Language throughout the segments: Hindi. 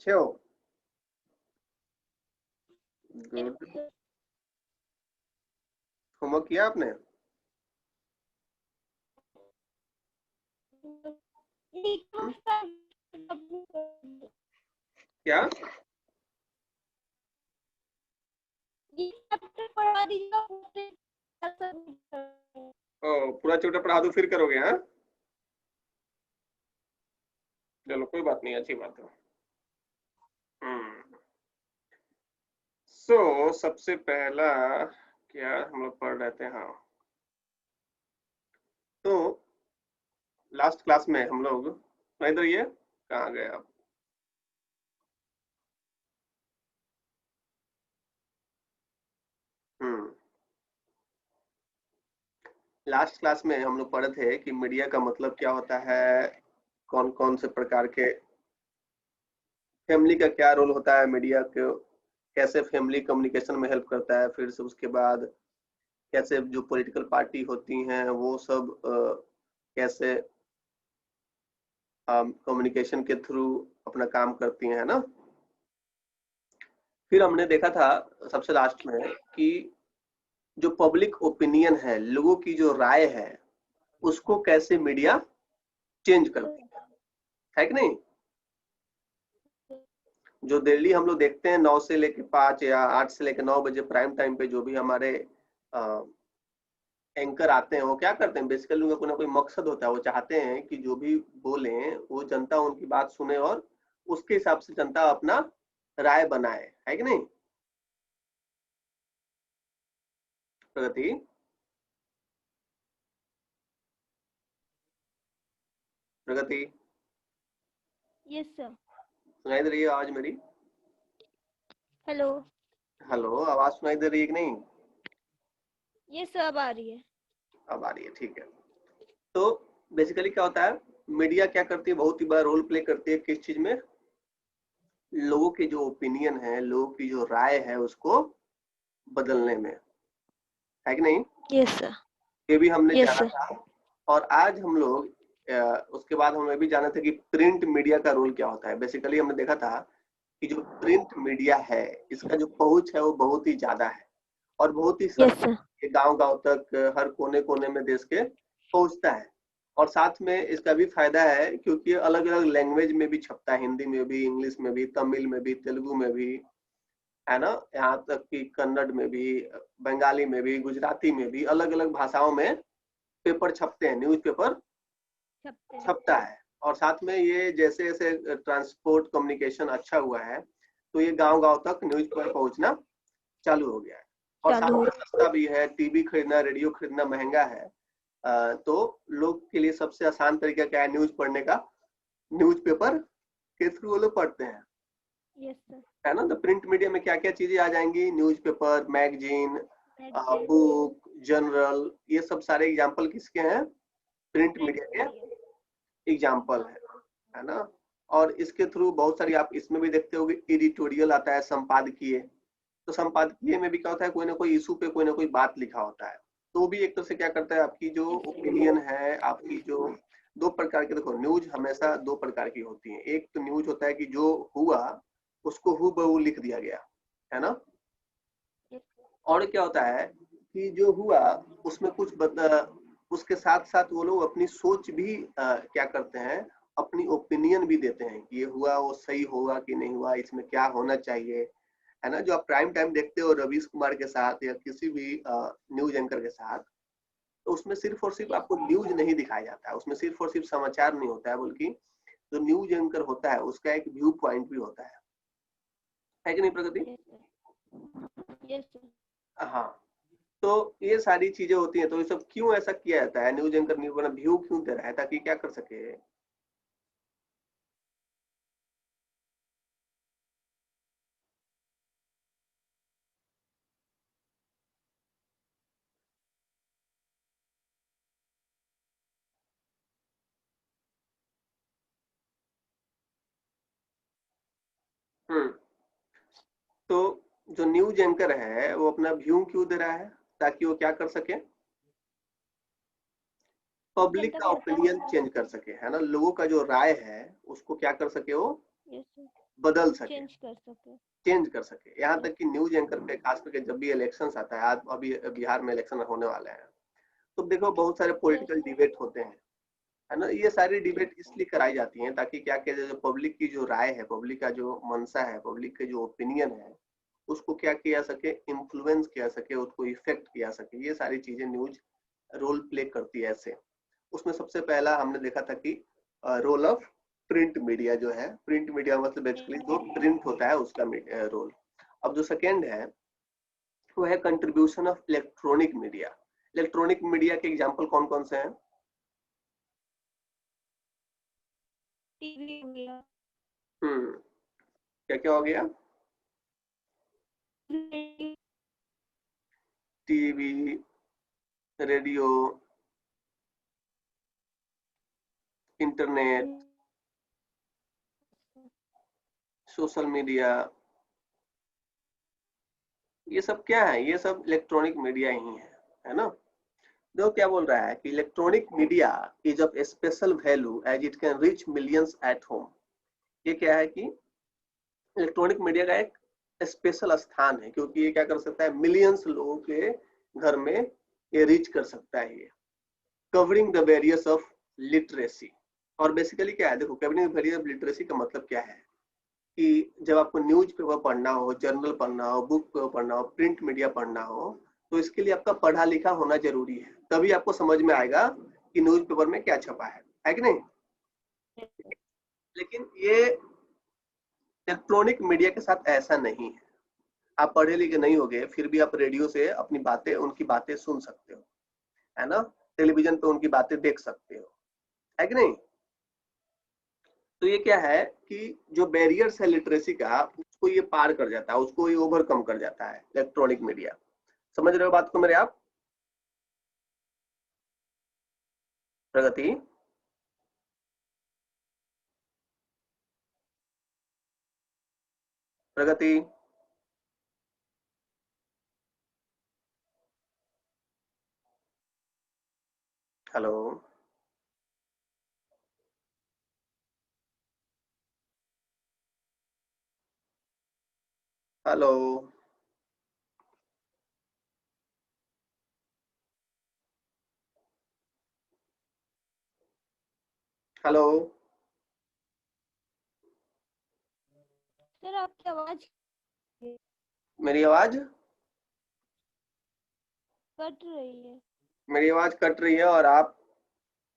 अच्छे हो? गुड। होमवर्क किया आपने? क्या? ओ, पूरा चैप्टर पढ़ा दूं फिर करोगे? हाँ, चलो कोई बात नहीं, अच्छी बात है। सबसे पहला क्या हम लोग पढ़ रहे थे? हाँ, तो लास्ट क्लास में हम लोग, इधर ये कहाँ गए आप? लास्ट क्लास में हम लोग पढ़े थे कि मीडिया का मतलब क्या होता है, कौन कौन से प्रकार के, फैमिली का क्या रोल होता है, मीडिया को कैसे फैमिली कम्युनिकेशन में हेल्प करता है, फिर से उसके बाद कैसे जो पॉलिटिकल पार्टी होती हैं वो सब कैसे कम्युनिकेशन के थ्रू अपना काम करती हैं, है ना। फिर हमने देखा था सबसे लास्ट में कि जो पब्लिक ओपिनियन है, लोगों की जो राय है, उसको कैसे मीडिया चेंज करती है कि नहीं। जो डेली हम लोग देखते हैं 9 से लेके 5 या 8 से लेके 9 बजे प्राइम टाइम पे जो भी हमारे एंकर आते हैं, वो क्या करते हैं, बेसिकली उनका कोई ना कोई मकसद होता है। वो चाहते हैं कि जो भी बोलें वो जनता उनकी बात सुने और उसके हिसाब से जनता अपना राय बनाए, है कि नहीं प्रगति? प्रगति, यस सर। सुनाई दे रही है आवाज मेरी? हेलो। हेलो, आवाज सुनाई दे रही है कि नहीं? यस सर, अब आ रही है। अब आ रही है, ठीक है। तो बेसिकली क्या होता है, मीडिया क्या करती है, बहुत ही बड़ा रोल प्ले करती है किस चीज में, लोगों की जो ओपिनियन है, लोगों की जो राय है उसको बदलने में, है कि नहीं। Yes sir. ये भी हमने यस जाना सर। था। और आज हम लोग उसके बाद हम ये भी जाना था कि प्रिंट मीडिया का रोल क्या होता है। बेसिकली हमने देखा था कि जो प्रिंट मीडिया है, इसका जो पहुंच है वो बहुत ही ज्यादा है और बहुत ही यस सर। गांव गांव तक, हर कोने कोने में देश के पहुंचता है। और साथ में इसका भी फायदा है क्योंकि अलग अलग लैंग्वेज में भी छपता है, हिंदी में भी, इंग्लिश में भी, तमिल में भी, तेलुगु में भी, है ना। यहाँ तक कि कन्नड़ में भी, बंगाली में भी, गुजराती में भी, अलग अलग भाषाओं में पेपर छपते हैं, न्यूज पेपर छपता है। और साथ में ये जैसे जैसे ट्रांसपोर्ट कम्युनिकेशन अच्छा हुआ है तो ये गांव गांव तक न्यूज पेपर पहुंचना चालू हो गया है। और साथ चालू। में सस्ता भी है, टीवी खरीदना, रेडियो खरीदना महंगा है। तो लोग के लिए सबसे आसान तरीका क्या है न्यूज पढ़ने का, न्यूज पेपर के थ्रू वो लोग पढ़ते हैं, यस सर। है ना। तो प्रिंट मीडिया में क्या क्या चीजें आ जाएंगी, news paper, magazine, book, journal, ये सब सारे एग्जाम्पल किसके हैं, प्रिंट मीडिया के एग्जाम्पल है ना। और इसके थ्रू बहुत सारी, आप इसमें भी देखते होगे एडिटोरियल आता है, संपादकीय। तो संपादकीय में भी क्या होता है, कोई ना कोई इशू पे कोई ना कोई बात लिखा होता है। तो वो भी एक तरह से क्या करता है, आपकी जो ओपिनियन है, आपकी जो दो प्रकार के, देखो न्यूज हमेशा दो प्रकार की होती है। एक तो न्यूज होता है कि जो हुआ उसको हूबहू लिख दिया गया, है ना। और क्या होता है कि जो हुआ उसमें कुछ उसके साथ साथ वो लोग अपनी सोच भी क्या करते हैं, अपनी ओपिनियन भी देते हैं कि ये हुआ वो सही होगा कि नहीं हुआ, इसमें क्या होना चाहिए, है ना। जो आप प्राइम टाइम देखते हो रवीश कुमार के साथ या किसी भी न्यूज एंकर के साथ, तो उसमें सिर्फ और सिर्फ आपको न्यूज नहीं दिखाया जाता है, उसमें सिर्फ और सिर्फ समाचार नहीं होता है, बल्कि जो न्यूज एंकर होता है उसका एक व्यू पॉइंट भी होता है कि नहीं प्रगति? Yes sir. हाँ, तो ये सारी चीजें होती हैं। तो ये सब क्यों ऐसा किया जाता है, न्यूज एंकर न्यूज बना व्यू क्यों दे रहा है, ताकि क्या कर सके। हम्म, तो जो न्यूज एंकर है वो अपना व्यू क्यों दे रहा है, ताकि वो क्या कर सके, पब्लिक जनता का को बता ओपिनियन सके। चेंज कर सके, है ना। लोगों का जो राय है उसको क्या कर सके वो यस सर। बदल सके, चेंज कर सके। यहाँ तक कि न्यूज एंकर पे खास करके जब भी इलेक्शन आता है, आज अभी बिहार में इलेक्शन होने वाले हैं, तो देखो बहुत सारे पॉलिटिकल डिबेट होते हैं, है ना। ये सारी डिबेट इसलिए कराई जाती है ताकि क्या किया जाए, जो पब्लिक की जो राय है, पब्लिक का जो मनसा है, पब्लिक के जो ओपिनियन है, उसको क्या किया सके, इन्फ्लुएंस किया सके, उसको इफेक्ट किया सके। ये सारी चीजें न्यूज रोल प्ले करती है ऐसे। उसमें सबसे पहला हमने देखा था कि रोल ऑफ प्रिंट मीडिया जो है, प्रिंट मीडिया मतलब बेसिकली जो प्रिंट होता है उसका रोल। अब जो सेकेंड है वो है contribution of electronic media. Electronic media के एग्जांपल कौन कौन से हैं? टीवी हो गया, क्या क्या हो गया? TV, radio, internet, social media, ये सब क्या है? ये सब इलेक्ट्रॉनिक मीडिया ही है ना। जो क्या बोल रहा है कि electronic media is of special value as it can reach millions at home. ये क्या है कि इलेक्ट्रॉनिक मीडिया का एक स्पेशल स्थान है, क्योंकि ये क्या कर सकता है, मिलियंस लोगों के घर में ये रीच कर सकता है। ये covering the various of literacy. और बेसिकली क्या है, देखो covering the various of literacy का मतलब क्या है कि जब आपको न्यूज पेपर पढ़ना हो, जर्नल पढ़ना हो, बुक पेपर पढ़ना हो, प्रिंट मीडिया पढ़ना हो, तो इसके लिए आपका पढ़ा लिखा होना जरूरी है, तभी आपको समझ में आएगा कि न्यूज पेपर में क्या छपा है कि नहीं। लेकिन ये इलेक्ट्रॉनिक मीडिया के साथ ऐसा नहीं है। आप पढ़े लिखे नहीं होगे फिर भी आप रेडियो से अपनी बातें, उनकी बातें सुन सकते हो, है ना। टेलीविजन पे उनकी बातें देख सकते हो, है कि नहीं। तो ये क्या है कि जो बैरियर्स है लिटरेसी का, उसको ये पार कर जाता है, उसको ये ओवरकम कर जाता है इलेक्ट्रॉनिक मीडिया। समझ रहे हो बात को मेरे आप? प्रगति, प्रगति, हेलो, हेलो, हेलो। सर आपकी आवाज मेरी आवाज कट रही है। मेरी आवाज कट रही है और आप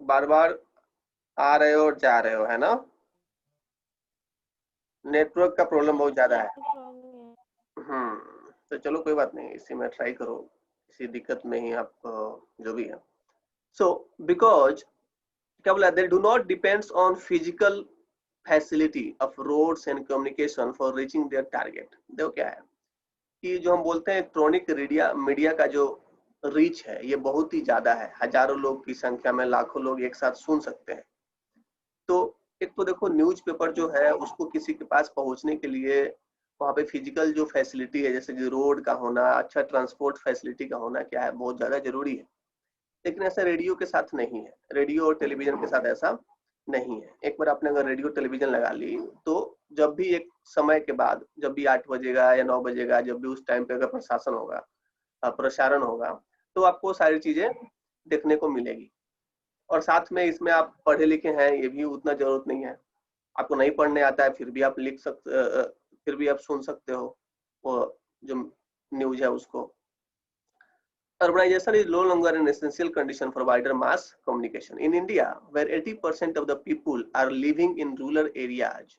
बार बार आ रहे हो और जा रहे हो, है ना। नेटवर्क का प्रॉब्लम बहुत ज्यादा है। तो चलो कोई बात नहीं, इसी में ट्राई करो, इसी दिक्कत में ही आप जो भी है। सो बिकॉज क्या बोला, they do not depends on physical facility of roads and communication for reaching their target. देखो क्या है कि जो हम बोलते हैं इलेक्ट्रॉनिक मीडिया का जो रीच है ये बहुत ही ज्यादा है, हजारों लोग की संख्या में, लाखों लोग एक साथ सुन सकते हैं। तो एक तो देखो न्यूज़पेपर जो है उसको किसी के पास पहुंचने के लिए वहाँ पे फिजिकल जो फैसिलिटी है, जैसे कि रोड का होना, अच्छा ट्रांसपोर्ट फैसिलिटी का होना, क्या है, बहुत ज्यादा जरूरी है। लेकिन ऐसा रेडियो के साथ नहीं है, रेडियो और टेलीविजन के साथ ऐसा नहीं है। एक बार आपने अगर रेडियो टेलीविजन लगा ली तो जब भी एक समय के बाद, जब भी 8 बजेगा या 9 बजेगा, जब भी उस टाइम पे अगर प्रशासन होगा, प्रसारण होगा, तो आपको सारी चीजें देखने को मिलेगी। और साथ में इसमें आप पढ़े लिखे हैं ये भी उतना जरूरत नहीं है, आपको नहीं पढ़ने आता है फिर भी आप लिख सकते, फिर भी आप सुन सकते हो वो जो न्यूज है उसको। Urbanization is no longer an essential condition for wider mass communication. In India, where 80% of the people are living in rural areas,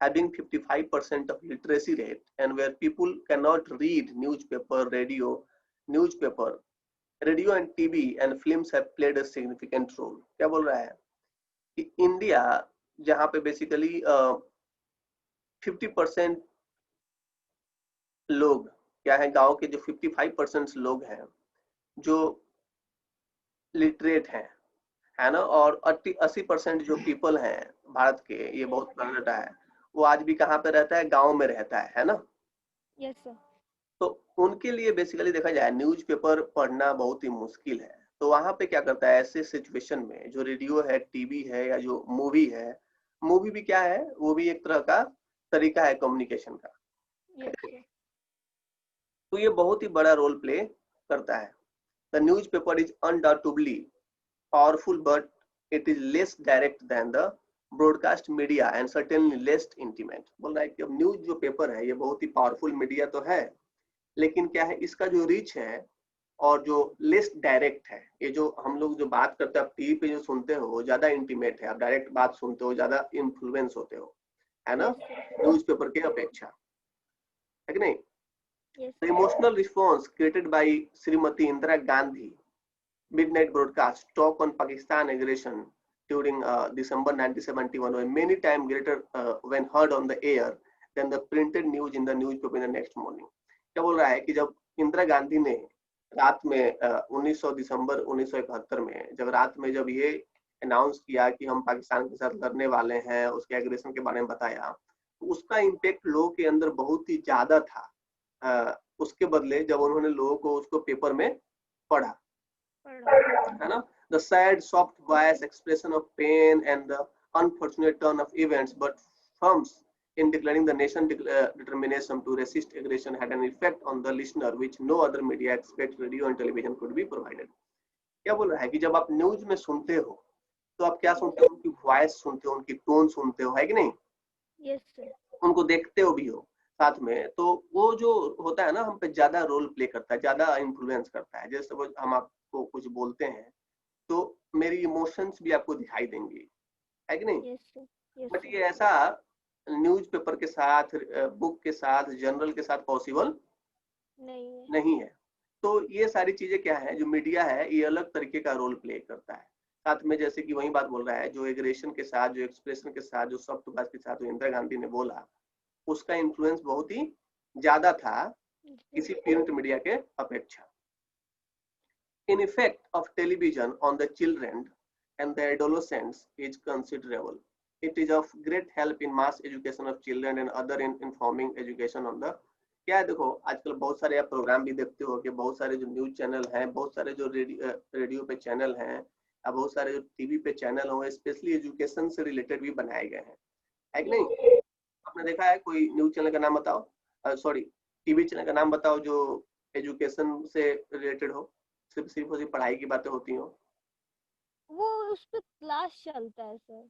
having 55% of literacy rate, and where people cannot read newspaper, radio and TV and films have played a significant role. क्या बोल रहा है कि इंडिया जहाँ पे बेसिकली 50% लोग क्या है, गांव के जो 55% लोग हैं जो लिटरेट हैं, है ना, और 80% जो पीपल हैं भारत के, ये बहुत बड़ा डाटा है, वो आज भी कहाँ पे रहता है, गांव में रहता है ना। Yes sir. तो उनके लिए बेसिकली देखा जाए न्यूज़पेपर पढ़ना बहुत ही मुश्किल है। तो वहां पे क्या करता है, ऐसे सिचुएशन में जो रेडियो है, टीवी है, या जो मूवी है, मूवी भी क्या है, वो भी एक तरह का तरीका है कम्युनिकेशन का। Yes, sir. तो ये बहुत ही बड़ा रोल प्ले करता है। The newspaper is undoubtedly powerful but it is less direct than the broadcast media and certainly less intimate. बोल रहा है कि अब न्यूज जो पेपर है ये बहुत ही पावरफुल मीडिया तो है, लेकिन क्या है इसका जो रीच है और जो लेस डायरेक्ट है, ये जो हम लोग जो बात करते हैं आप टीवी पे जो सुनते हो वो ज्यादा इंटीमेट है, आप डायरेक्ट बात सुनते हो, ज्यादा इन्फ्लुएंस होते हो, है ना, Yes, sir. न्यूज़पेपर के अपेक्षा, है कि नहीं? Yes, The sir. emotional response created by Srimati Indira Gandhi midnight broadcast talk on Pakistan aggression during December 1971 were many times greater when heard on the air than the printed news in the newspaper in the next morning. क्या बोल रहा है कि जब इंदिरा गांधी ने रात में 1900 दिसंबर 1971 में जब रात में जब ये अनाउंस किया कि हम पाकिस्तान के साथ लड़ने वाले हैं, उसके एग्रेशन के बारे में बताया, तो उसका इम्पैक्ट लोगों के अंदर बहुत ही ज्यादा था। उसके बदले जब उन्होंने लोगों को उसको पेपर में पढ़ा, है ना, the sad soft voice expression of pain and the unfortunate turn of events but firms in declaring the nation determination to resist aggression had an effect on the listener which no other media except radio and television could be provided. क्या बोल रहा है कि जब आप न्यूज में सुनते हो तो आप क्या सुनते हो, उनकी वॉइस सुनते हो, उनकी टोन सुनते हो, है कि नहीं? Yes, sir. उनको देखते हो भी हो साथ में, तो वो जो होता है ना हम पे ज्यादा रोल प्ले करता है, ज्यादा इन्फ्लुएंस करता है। जैसे वो हम आपको कुछ बोलते हैं तो मेरी इमोशंस भी आपको दिखाई देंगी, है कि नहीं? Yes, sir. Yes, but sir. ये ऐसा न्यूज पेपर के साथ, बुक के साथ, जर्नल के साथ पॉसिबल नहीं है। तो ये सारी चीजें क्या है, जो मीडिया है ये अलग तरीके का रोल प्ले करता है। साथ में जैसे कि वही बात बोल रहा है, जो एग्रेशन के साथ, जो एक्सप्रेशन के साथ, जो सॉफ्ट के साथ इंदिरा गांधी ने बोला, उसका इन्फ्लुएंस बहुत ही ज्यादा था किसी प्रिंट मीडिया के अपेक्षा। In effect of television on the children and the adolescents is considerable. It is of great help in mass education of children and other in informing education on the, क्या है देखो आजकल बहुत सारे आप प्रोग्राम भी देखते हो कि बहुत सारे जो न्यूज चैनल हैं, बहुत सारे जो रेडियो पे चैनल हैं, अब बहुत सारे जो टीवी पे चैनल हो स्पेशली एजुकेशन से रिलेटेड भी बनाए गए हैं, है कि नहीं? आपने देखा है कोई न्यूज चैनल का नाम बताओ, सॉरी टीवी चैनल का नाम बताओ जो एजुकेशन से रिलेटेड हो, सिर्फ उसी पढ़ाई की बातें होती हो? वो उस पे क्लास चलता है सर।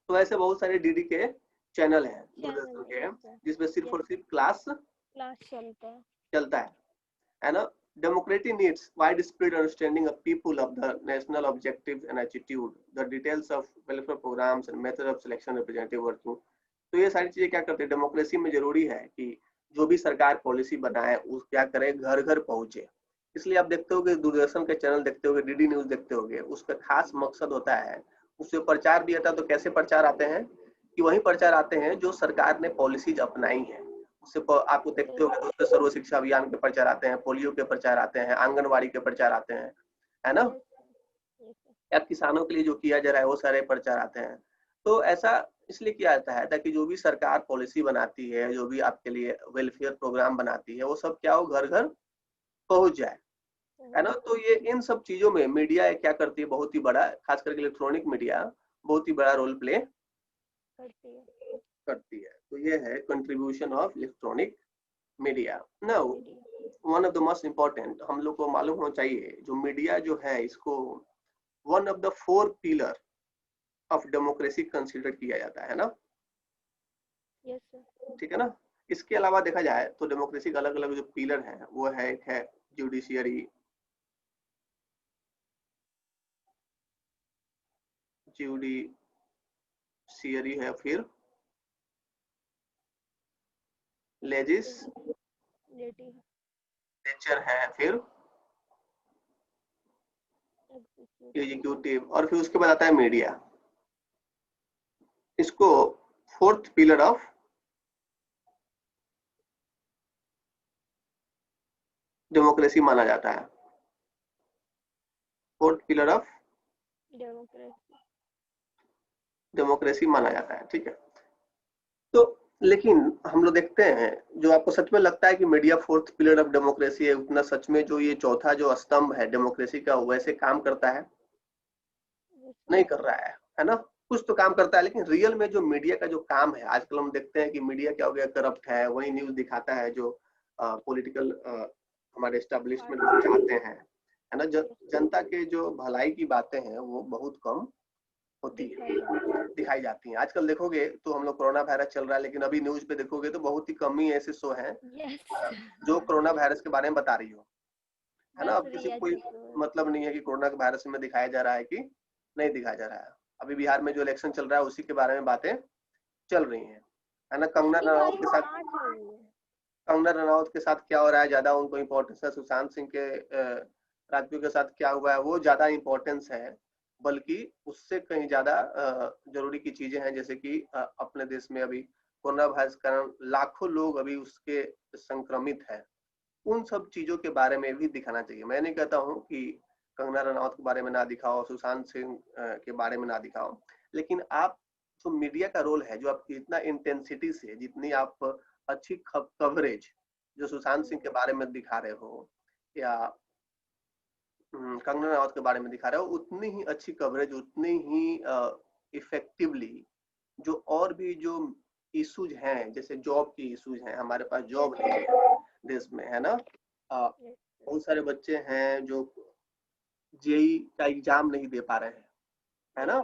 तो ऐसे बहुत सारे डीडी के चैनल हैं दूरदर्शन के Yes, sir. जिसमें सिर्फ Yes. और सिर्फ क्लास चलता है ना? Democracy needs widespread understanding of people of the national objectives and attitude, the details of welfare programs and method of selection representative working. तो ये सारी चीजें क्या करते हैं, डेमोक्रेसी में जरूरी है कि जो भी सरकार पॉलिसी बनाए उस क्या करे, घर घर पहुंचे। इसलिए आप देखते होगे दूरदर्शन के चैनल देखते होगे, डीडी न्यूज देखते होगे, उसका खास मकसद होता है, उससे प्रचार भी आता है। तो कैसे प्रचार आते हैं कि वही प्रचार आते हैं जो सरकार ने पॉलिसीज अपनाई है। उससे आपको देखते होगे उससे सर्व शिक्षा अभियान के प्रचार आते हैं, पोलियो के प्रचार आते हैं, आंगनबाड़ी के प्रचार आते हैं, है ना, या किसानों के लिए जो किया जा रहा है वो सारे प्रचार आते हैं। तो ऐसा इसलिए किया जाता है ताकि जो भी सरकार पॉलिसी बनाती है, जो भी आपके लिए वेलफेयर प्रोग्राम बनाती है, वो सब क्या हो, घर घर पहुंच जाए, है ना। तो ये इन सब चीजों में मीडिया क्या करती है, बहुत ही बड़ा, खास करके इलेक्ट्रॉनिक मीडिया बहुत ही बड़ा रोल प्ले करती है। तो ये है contribution of electronic media. Now one of the most important, हम लोग को मालूम होना चाहिए, जो मीडिया जो है इसको one of the 4 pillar of democracy consider किया जाता है ना। Yes, sir. ठीक है ना। इसके अलावा देखा जाए तो डेमोक्रेसी का अलग अलग जो पिलर है वो है, एक है जुडिशियरी, है, फिर लेजिस्लेचर है, फिर एग्जीक्यूटिव, और फिर उसके बाद आता है मीडिया। इसको 4th पिलर ऑफ डेमोक्रेसी माना जाता है, 4th पिलर ऑफ डेमोक्रेसी माना जाता है। ठीक है, तो लेकिन हम लोग देखते हैं, जो आपको सच में लगता है कि media 4th pillar of democracy है, उतना सच में जो ये चौथा जो स्तंभ है डेमोक्रेसी का वैसे काम करता है? नहीं कर रहा है ना। कुछ तो काम करता है, लेकिन रियल में जो मीडिया का जो काम है, आजकल हम देखते हैं कि मीडिया क्या हो गया, करप्ट है, वही न्यूज दिखाता है जो पॉलिटिकल हमारे एस्टेब्लिशमेंट लोग चाहते हैं, है ना। जनता के जो भलाई की बातें हैं वो बहुत कम होती है, दिखाई जाती हैं। आजकल देखोगे तो हम लोग कोरोना वायरस चल रहा है, लेकिन अभी न्यूज पे देखोगे तो बहुत ही कम ही ऐसे शो हैं जो कोरोना वायरस के बारे में बता रही हो, है ना। अब किसी को कोई मतलब नहीं है कि कोरोना के वायरस में दिखाया जा रहा है कि नहीं दिखाया जा रहा है। अभी बिहार में जो इलेक्शन चल रहा है उसी के बारे में बातें चल रही हैं, है ना। कंगना रनावत के साथ क्या हो रहा है, ज्यादा उनको इम्पोर्टेंस है। सुशांत सिंह के राजपूत के साथ क्या हुआ है वो ज्यादा इम्पोर्टेंस है, बल्कि उससे कहीं ज्यादा जरूरी की चीजें हैं, जैसे कि अपने देश में अभी कोरोना वायरस के कारण लाखों लोग अभी उसके संक्रमित है। उन सब चीजों के बारे में भी दिखाना चाहिए। मैं नहीं कहता हूँ कि कंगना रनावत के बारे में ना दिखाओ, सुशांत सिंह के बारे में ना दिखाओ, लेकिन आप जो मीडिया का रोल है, जो आप इतना इंटेंसिटी से, जितनी आप अच्छी कवरेज जो सुशांत सिंह के बारे में दिखा रहे हो या कंगना रनावत के बारे में दिखा रहे हो, उतनी ही अच्छी कवरेज, उतनी ही इफेक्टिवली जो और भी जो इश्यूज हैं, जैसे जॉब की इश्यूज हैं, हमारे पास जॉब नहीं है देश में, है ना। बहुत सारे बच्चे हैं जो जेई का एग्जाम नहीं दे पा रहे हैं, है ना।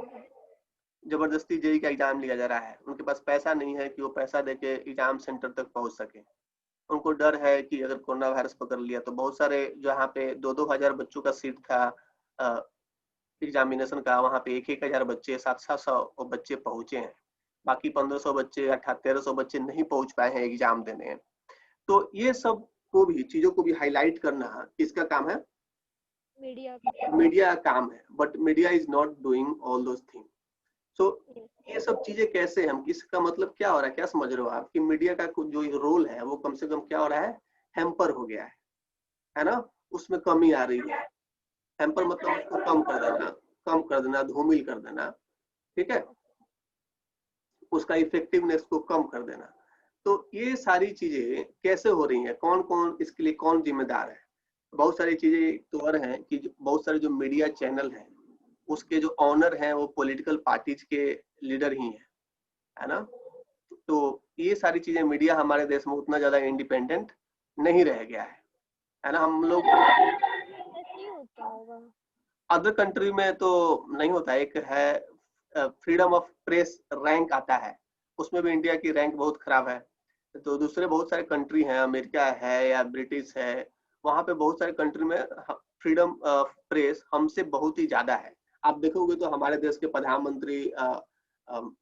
जबरदस्ती जेई का एग्जाम लिया जा रहा है, उनके पास पैसा नहीं है कि वो पैसा देके एग्जाम सेंटर तक पहुंच सके। उनको डर है कि अगर कोरोना वायरस पकड़ लिया तो बहुत सारे जहाँ पे 2-2 हजार बच्चों का सीट था एग्जामिनेशन का, वहाँ पे 1-1 हजार बच्चे, 700-700 बच्चे पहुंचे हैं, बाकी 1500 बच्चे, 1300 बच्चे नहीं पहुंच पाए हैं एग्जाम देने। तो ये सब को भी चीजों को भी हाईलाइट करना किसका काम है, मीडिया का काम है। But media is not doing all those thing. So ये सब चीजें कैसे, हम इसका मतलब क्या हो रहा है, क्या समझ रहे हो आप कि मीडिया का जो रोल है वो कम से कम क्या हो रहा है, हैम्पर हो गया है ना। उसमें कमी आ रही है। हैम्पर मतलब उसको कम कर देना, धूमिल कर देना, ठीक है, उसका इफेक्टिवनेस को कम कर देना। तो ये सारी चीजें कैसे हो रही हैं, कौन कौन इसके लिए कौन जिम्मेदार है। बहुत सारी चीजें तो और हैं कि बहुत सारे जो मीडिया चैनल हैं उसके जो ऑनर हैं वो पॉलिटिकल पार्टीज के लीडर ही हैं, है ना। तो ये सारी चीजें, मीडिया हमारे देश में उतना ज्यादा इंडिपेंडेंट नहीं रह गया है ना। हम लोग अदर कंट्री में तो नहीं होता। एक है फ्रीडम ऑफ प्रेस रैंक आता है, उसमें भी इंडिया की रैंक बहुत खराब है। तो दूसरे बहुत सारे कंट्री हैं, अमेरिका है या ब्रिटिश है, वहां पे बहुत सारे कंट्री में फ्रीडम ऑफ प्रेस हमसे बहुत ही ज्यादा है। आप देखोगे तो हमारे देश के प्रधानमंत्री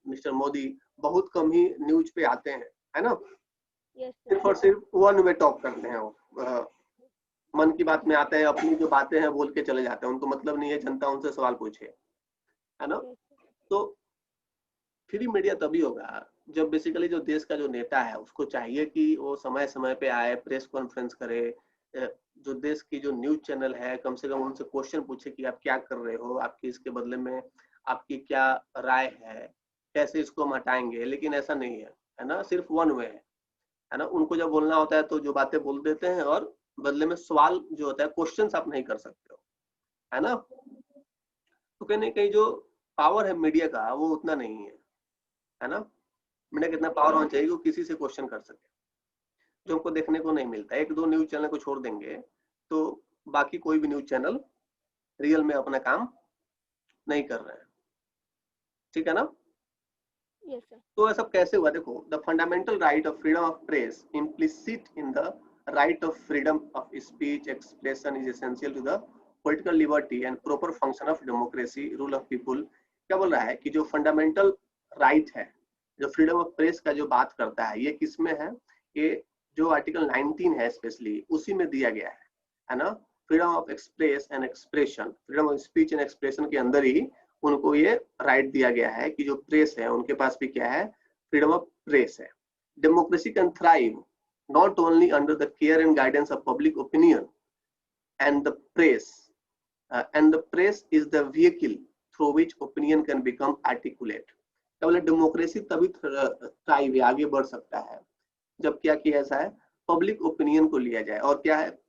मिस्टर मोदी बहुत कम ही न्यूज पे आते हैं, है ना। सिर्फ और सिर्फ वन वे टॉक करते हैं वो, मन की बात में आते हैं, अपनी जो बातें हैं बोल के चले जाते हैं, उनको मतलब नहीं है जनता उनसे सवाल पूछे, है ना। तो फ्री मीडिया तभी होगा जब बेसिकली जो देश का जो नेता है उसको चाहिए कि वो समय समय पे आए, प्रेस कॉन्फ्रेंस करे, जो देश की जो न्यूज चैनल है कम से कम उनसे क्वेश्चन पूछे कि आप क्या कर रहे हो, आपकी इसके बदले में आपकी क्या राय है, कैसे इसको हम हटाएंगे। लेकिन ऐसा नहीं है ना, सिर्फ वन वे है ना। उनको जब बोलना होता है तो जो बातें बोल देते हैं और बदले में सवाल जो होता है, क्वेश्चन आप नहीं कर सकते हो, है ना। तो कहीं ना कहीं जो पावर है मीडिया का वो उतना नहीं है ना। मीडिया कितना पावर होना चाहिए कि वो किसी से क्वेश्चन कर सके, जो हमको देखने को नहीं मिलता। 1-2 न्यूज चैनल को छोड़ देंगे तो बाकी कोई भी न्यूज चैनल रियल में अपना काम नहीं कर रहे हैं, ठीक है ना। तो ये सब कैसे हुआ, देखो, the fundamental right of freedom of press implicit in the right of freedom of speech expression is essential to the political liberty and proper function of democracy rule of people. क्या बोल रहा है कि जो फंडामेंटल राइट है, जो फ्रीडम ऑफ प्रेस का जो बात करता है, ये किसमें है, ये जो आर्टिकल 19 है स्पेशली उसी में दिया गया है ना। Freedom of express and expression, freedom of speech and expression के अंदर ही उनको ये राइट दिया गया है कि जो प्रेस है उनके पास भी क्या है, फ्रीडम ऑफ प्रेस है। Democracy can thrive not only under the care and guidance of public opinion and the press is the vehicle through which opinion can become articulate। तो डेमोक्रेसी तभी थ्राइव आगे बढ़ सकता है जब क्या किया ऐसा है, पब्लिक ओपिनियन को लिया जाए। और क्या है,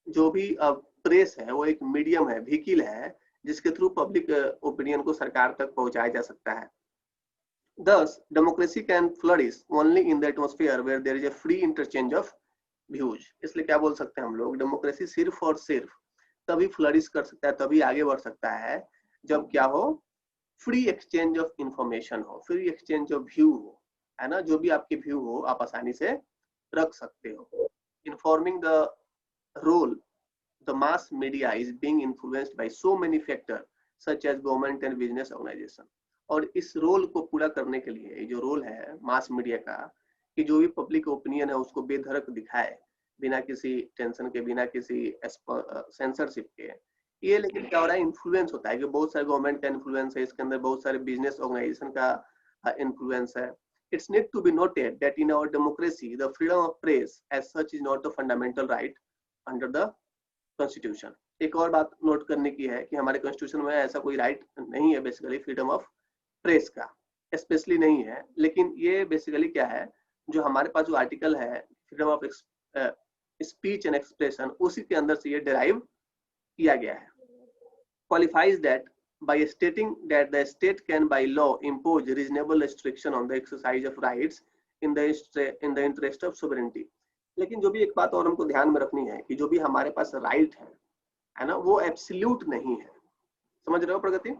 जो भी प्रेस है वो एक मीडियम है, व्हीकल है, जिसके थ्रू पब्लिक ओपिनियन को सरकार तक पहुंचाया जा सकता है। Thus, democracy can flourish only in the atmosphere where there is a free interchange of views. इसलिए क्या बोल सकते हैं हम लोग, डेमोक्रेसी सिर्फ और सिर्फ तभी फ्लरिश कर सकता है, तभी आगे बढ़ सकता है जब क्या हो, फ्री एक्सचेंज ऑफ इंफॉर्मेशन हो, फ्री एक्सचेंज ऑफ व्यू हो, है ना। जो भी आपके व्यू हो आप आसानी से रख सकते हो। Informing the role the mass media is being influenced by so many factors such as government and business organization। और इस रोल को पूरा करने के लिए जो रोल है मास मीडिया का, कि जो भी पब्लिक ओपिनियन है उसको बेधड़क दिखाए, बिना किसी टेंशन के, बिना किसी सेंसरशिप के। ये लेकिन क्या हो रहा है, इन्फ्लुएंस होता है कि बहुत सारे गवर्नमेंट का इन्फ्लुएंस है इसके अंदर, बहुत सारे बिजनेस ऑर्गेनाइजेशन का इन्फ्लुएंस है। It's need to be noted that in our democracy, the freedom of press as such is not a fundamental right under the constitution. एक और बात नोट करने की है कि हमारे कॉन्स्टिट्यूशन में ऐसा कोई राइट नहीं है बेसिकली फ्रीडम ऑफ प्रेस का, स्पेशली नहीं है। लेकिन ये बेसिकली क्या है, जो हमारे पास जो आर्टिकल है freedom of speech and expression, उसी के अंदर से ये डिराइव किया गया है। Qualifies that by stating that the state can by law impose reasonable restriction on the exercise of rights in the interest of sovereignty। लेकिन जो भी एक बात और हमको ध्यान में रखनी है कि जो भी हमारे पास राइट है ना, वो एब्सोल्यूट नहीं है। समझ रहे हो प्रगति?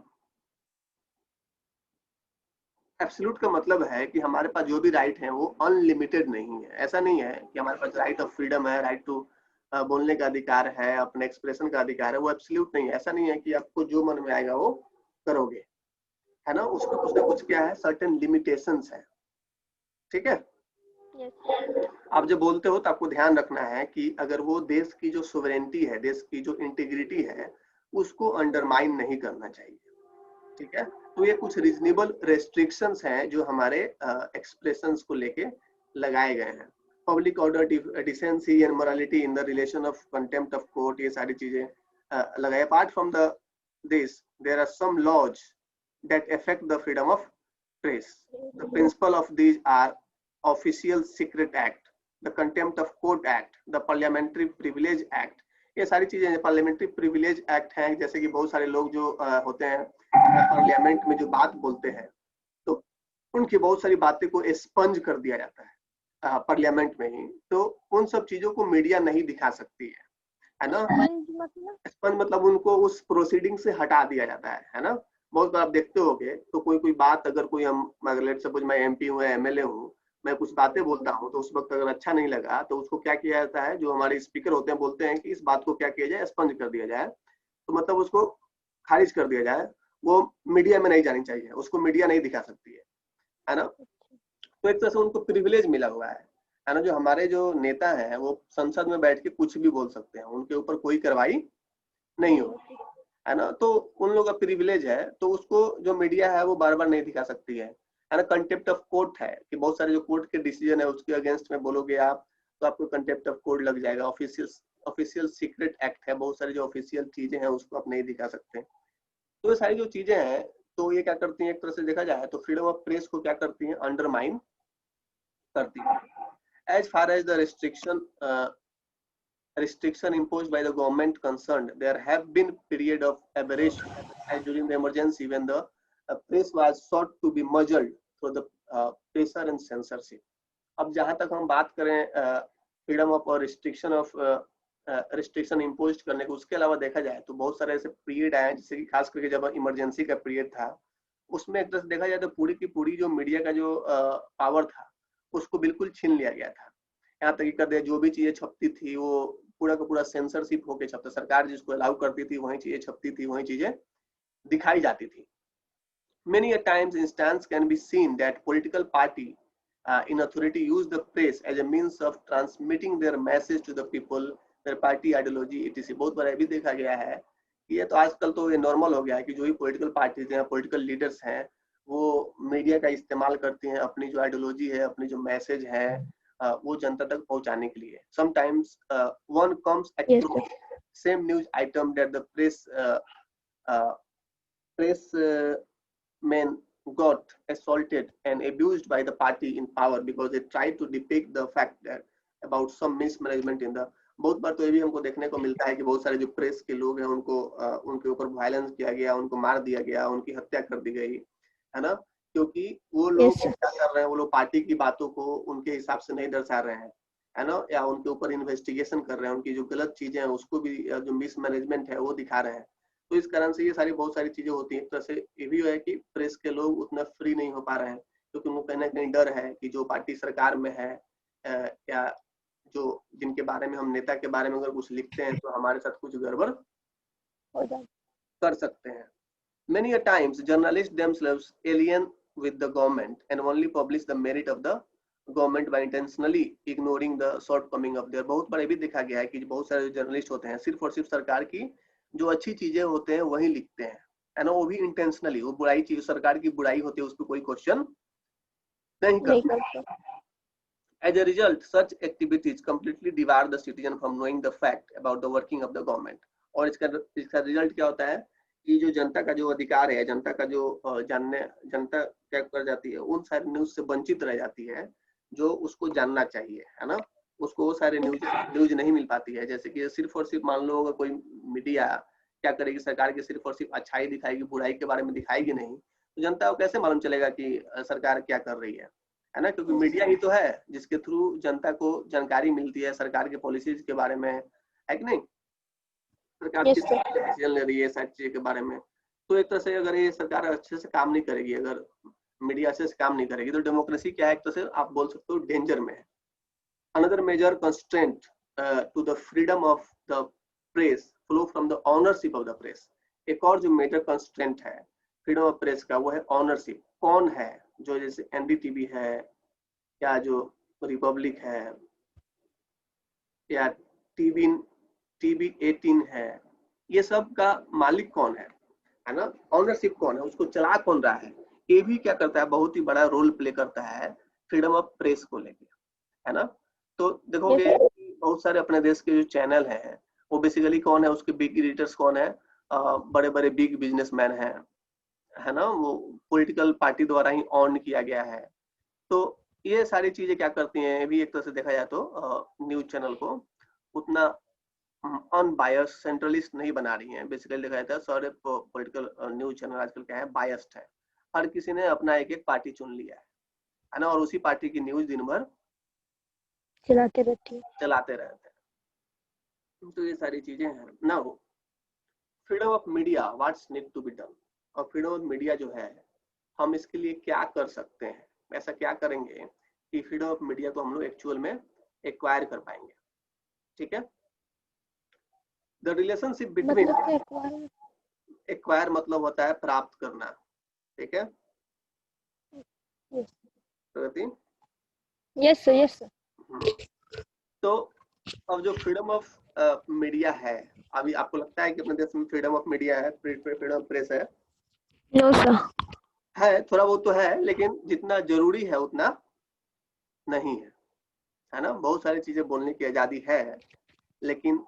एब्सोल्यूट का मतलब है कि हमारे पास जो भी राइट है वो अनलिमिटेड नहीं है। ऐसा नहीं है कि हमारे पास राइट ऑफ फ्रीडम है, राइट टू बोलने का अधिकार है, अपने एक्सप्रेशन का अधिकार है, वो एब्सोल्यूट नहीं है। ऐसा नहीं है कि आपको जो मन में आएगा वो करोगे, है ना। उसमें कुछ ना कुछ क्या है, सर्टेन लिमिटेशंस है। ठीक है। आप जब बोलते हो तो आपको ध्यान रखना है कि अगर वो देश की जो सोवरेनिटी है, देश की जो इंटीग्रिटी है, उसको अंडरमाइन नहीं करना चाहिए। ठीक है। तो ये कुछ रीजनेबल रेस्ट्रिक्शंस हैं जो हमारे एक्सप्रेशंस को लेके लगाए गए हैं। Public order, decency and morality in the relation of contempt of court, ये सारी चीजें लगाए। Apart from the this there are some laws that affect the freedom of press. The principle of these are official secret act, the contempt of court act, the parliamentary privilege act. ये सारी चीजें पार्लियामेंट्री प्रिविलेज एक्ट हैं। जैसे कि बहुत सारे लोग जो होते हैं पार्लियामेंट में जो बात बोलते हैं, तो उनकी बहुत सारी बातें को एक्सपंज कर दिया जाता है पार्लियामेंट में ही। तो उन सब चीजों को मीडिया नहीं दिखा सकती है ना। एक्सपंज मतलब उनको उस प्रोसीडिंग से हटा दिया जाता है ना। बहुत बार आप देखते होंगे तो कोई बात, अगर कोई हम लेट सपोज मैं एमपी हूँ, एमएलए हूँ, मैं कुछ बातें बोलता हूँ, तो उस वक्त अगर अच्छा नहीं लगा तो उसको क्या किया जाता है, जो हमारे स्पीकर होते हैं बोलते हैं कि इस बात को क्या किया जाए, एक्सपंज कर दिया जाए। तो मतलब उसको खारिज कर दिया जाए, वो मीडिया में नहीं जानी चाहिए, उसको मीडिया नहीं दिखा सकती है ना। तो एक तरह से उनको प्रिविलेज मिला हुआ है ना। जो हमारे जो नेता हैं वो संसद में बैठ के कुछ भी बोल सकते हैं, उनके ऊपर कोई कार्रवाई नहीं होगी, है ना। तो उन लोगों का प्रिविलेज है, तो उसको जो मीडिया है वो बार बार नहीं दिखा सकती है ना। कंटेम्प्ट ऑफ कोर्ट है कि बहुत सारे जो कोर्ट के डिसीजन है उसके अगेंस्ट में बोलोगे आप तो आपको कंटेम्प्ट ऑफ कोर्ट लग जाएगा। ऑफिशियल सीक्रेट एक्ट है, बहुत सारी जो ऑफिशियल चीजें हैं उसको आप नहीं दिखा सकते। तो ये सारी जो चीजें हैं, तो ये क्या करती हैं, एक तरह से देखा जाए तो फ्रीडम ऑफ प्रेस को क्या करती हैं, अंडरमाइन करती है। As far as the restriction imposed by the government concerned, there have been period of aberration as during the emergency when the press was sought to be muzzled through the pressure and censorship। अब जहां तक हम बात करें फ्रीडम ऑफ और रिस्ट्रिक्शन इम्पोज करने को, उसके अलावा देखा जाए तो बहुत सारे ऐसे पीरियड आए, जैसे कि खास करके जब इमरजेंसी का पीरियड था, उसमें एक तरह से देखा जाए तो पूरी की पूरी जो मीडिया का जो पावर था उसको बिल्कुल छीन लिया गया था। यहाँ तक कि कर दिया, जो भी चीजें छपती थी वो पूरा का पूरा सेंसरशिप होके छपता। सरकार जिसको अलाउ करती थी वही चीजें छपती थी, वही चीजें दिखाई जाती थी। Many a times instance can be seen that political party in authority use the press as a means of transmitting their message to the people, their party ideology etc। बहुत बार भी देखा गया है कि ये तो आजकल तो ये नॉर्मल हो गया है कि जो भी पॉलिटिकल पार्टीज हैं, पॉलिटिकल लीडर्स हैं, वो मीडिया का इस्तेमाल करती हैं अपनी जो आइडियोलॉजी है, अपनी जो मैसेज है वो जनता तक पहुंचाने के लिए। Sometimes one comes across same news item that the press men got assaulted and abused by the party in power because they tried to depict the fact that about some mismanagement in the बहुत बार तो ये भी हमको देखने को मिलता है कि बहुत सारे जो प्रेस के लोग हैं उनको उनके ऊपर वायलेंस किया गया, उनको मार दिया गया, उनकी हत्या कर दी गई, है ना, क्योंकि वो लोग Yes, sir. क्या कर रहे हैं, वो लोग पार्टी की बातों को उनके हिसाब से नहीं दर्शा रहे हैं, है ना, या उनके ऊपर इन्वेस्टिगेशन कर रहे हैं, उनकी जो गलत चीजें हैं उसको भी जो मिसमैनेजमेंट है वो दिखा रहे हैं। तो इस कारण से ये सारी बहुत सारी चीजें होती हैं। एक तरह से ये भी है कि प्रेस के लोग उतना फ्री नहीं हो पा रहे हैं, क्योंकि उनको कहीं ना कहीं डर है कि जो पार्टी सरकार में है या जो जिनके बारे में हम नेता के बारे में अगर कुछ लिखते हैं तो हमारे साथ कुछ गड़बड़ हो जाए। कर सकते हैं। Many a times journalists themselves alien with the government and only publish the merit of the government by intentionally ignoring the shortcoming of their। बहुत बार ये भी देखा गया है कि बहुत सारे जर्नलिस्ट होते हैं सिर्फ और सिर्फ सरकार की जो अच्छी चीजें होते हैं वही लिखते हैं, है ना, वो भी इंटेंशनली। वो बुराई चीज सरकार की बुराई होती है उस पर कोई क्वेश्चन नहीं नहीं करते। करते। As a result, such activities completely debar the citizen from knowing the fact about the working of the government। और इसका रिजल्ट क्या होता है कि जो जनता का जो अधिकार है, जनता का जो जानने, जनता क्या कर जाती है, उन सारे न्यूज से वंचित रह जाती है जो उसको जानना चाहिए, है ना, उसको वो सारे न्यूज नहीं मिल पाती है। जैसे कि सिर्फ और सिर्फ मान लो कोई मीडिया क्या करेगी, सरकार की सिर्फ और सिर्फ अच्छाई दिखाएगी, बुराई के बारे में दिखाएगी नहीं, तो जनता को कैसे मालूम चलेगा कि सरकार क्या कर रही है ना, क्योंकि मीडिया ही तो है जिसके थ्रू जनता को जानकारी मिलती है सरकार के पॉलिसीज के बारे में, है कि नहीं, सरकार किस डिसीजन ले रही है सारी चीजों के बारे में। तो एक तरह से अगर ये सरकार अच्छे से काम नहीं करेगी, अगर मीडिया अच्छे से काम नहीं करेगी, तो डेमोक्रेसी क्या है, एक तरह से आप बोल सकते हो डेंजर में है। Another major constraint to the freedom of the press flow from the ownership of the press. एक और जो मेजर कंस्ट्रेंट है फ्रीडम ऑफ प्रेस का वो है ऑनरशिप। कौन है, जो जैसे एनडीटीवी है या जो रिपब्लिक है या टीवी 18 है, ये सब का मालिक कौन है ना, ऑनरशिप कौन है, उसको चला कौन रहा है, ये भी क्या करता है, बहुत ही बड़ा रोल प्ले करता है फ्रीडम ऑफ प्रेस को लेके, है ना। तो देखोगे बहुत सारे अपने देश के जो चैनल हैं वो बेसिकली कौन है, उसके बिग एडिटर्स कौन है, बड़े बड़े बिग बिजनेसमैन हैं, है ना, वो पॉलिटिकल पार्टी द्वारा ही ऑन किया गया है। तो ये सारी चीजें क्या करती हैं, भी एक तरह से देखा जाए तो न्यूज चैनल को उतना अनबायस सेंट्रलिस्ट नहीं बना रही हैं। बेसिकली देखा जाता है सारे पॉलिटिकल न्यूज चैनल आजकल क्या है, बायस्ड है, हर किसी ने अपना एक एक पार्टी चुन लिया है ना, और उसी पार्टी की न्यूज दिन भर चलाते रहते हैं। तो ये सारी चीजें हैं ना। Freedom of media, what's need to be done, और फ्रीडम ऑफ मीडिया जो है हम इसके लिए क्या कर सकते हैं, ऐसा क्या करेंगे कि फ्रीडम ऑफ मीडिया को हम लोग एक्चुअल में एक्वायर कर पाएंगे। ठीक है, द रिलेशनशिप बिटवीन, एक्वायर मतलब होता है प्राप्त करना, ठीक है प्रगति, यस सर, यस सर। तो अब जो फ्रीडम ऑफ मीडिया है, अभी आपको लगता है कि अपने देश में फ्रीडम ऑफ मीडिया है, फ्रीडम ऑफ प्रेस है? No sir. है, थोड़ा बहुत तो है, लेकिन जितना जरूरी है उतना नहीं है ना। बहुत सारी चीजें बोलने की आजादी है, लेकिन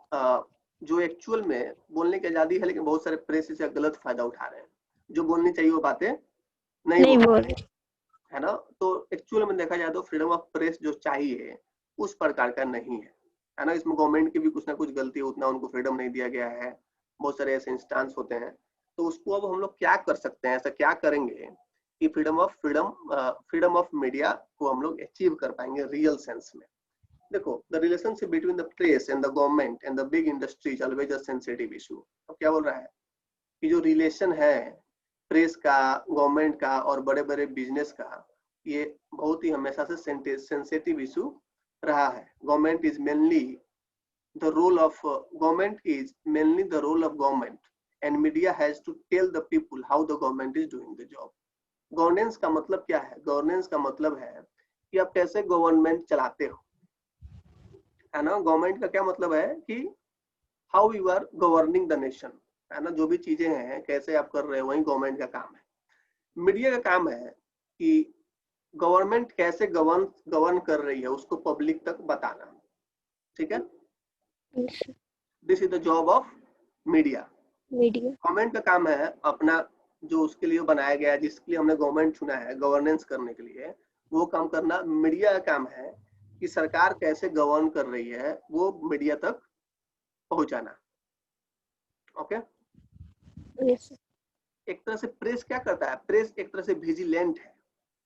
जो एक्चुअल में बोलने की आजादी है, लेकिन बहुत सारे प्रेस इसे गलत फायदा उठा रहे हैं, जो बोलनी चाहिए वो बातें नहीं बोल रहे, है ना। तो एक्चुअल में देखा जाए तो फ्रीडम ऑफ प्रेस जो चाहिए उस प्रकार का नहीं है ना। इसमें गवर्नमेंट की भी कुछ ना कुछ गलती है, उतना उनको फ्रीडम नहीं दिया गया है, बहुत सारे ऐसे इंस्टांस होते हैं। तो उसको अब हम लोग क्या कर सकते हैं, ऐसा क्या करेंगे कि फ्रीडम ऑफ मीडिया को हम लोग अचीव कर पाएंगे रियल सेंस में। देखो, the relationship between the press and the government and the big industry is always a sensitive issue. अब क्या बोल रहा है कि जो रिलेशन है प्रेस का, गवर्नमेंट का और बड़े बड़े बिजनेस का, ये बहुत ही हमेशा से सेंसिटिव इशू रहा है। Government is mainly the role of government and media has to tell the people how the government is doing the job. Governance का मतलब क्या है? गवर्नेंस का मतलब है कि आप कैसे गवर्नमेंट चलाते हो, है ना। गवर्नमेंट का क्या मतलब है कि how you are governing the nation, है ना। जो भी चीजें हैं कैसे आप कर रहे हो, वही गवर्नमेंट का काम है। मीडिया का काम है कि गवर्नमेंट कैसे गवर्न कर रही है उसको पब्लिक तक बताना, ठीक है। This is the job of media. Government का काम है अपना जो उसके लिए बनाया गया है, जिसके लिए हमने गवर्नमेंट चुना है गवर्नेंस करने के लिए, वो काम करना। मीडिया का काम है कि सरकार कैसे गवर्न कर रही है वो मीडिया तक पहुंचाना। ओके। yes, एक तरह से प्रेस क्या करता है, प्रेस एक तरह से विजिलेंट है,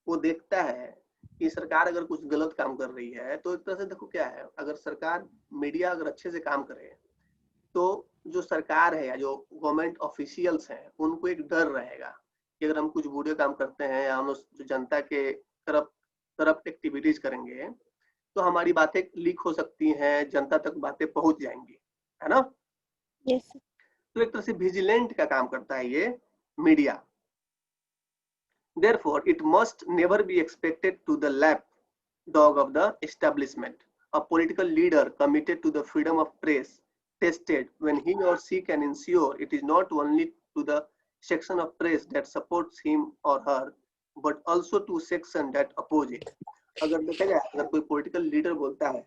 वो देखता है कि सरकार अगर कुछ गलत काम कर रही है तो एक तरह से देखो क्या है, अगर सरकार मीडिया अगर अच्छे से काम करे तो जो सरकार है या जो गवर्नमेंट ऑफिशियल्स हैं उनको एक डर रहेगा कि अगर हम कुछ बुरे काम करते हैं या हम जो जनता के करप्ट एक्टिविटीज करेंगे तो हमारी बातें लीक हो सकती हैं, जनता तक बातें पहुंच जाएंगी, है ना। yes, तो एक तरह से विजिलेंट का काम करता है ये media. Therefore, it must never be expected to the lapdog of the establishment. A political leader committed to the freedom of press tested when he or she can ensure it is not only to the section of press that supports him or her, but also to section that oppose it. अगर देखा जाए, अगर कोई पॉलिटिकल लीडर बोलता है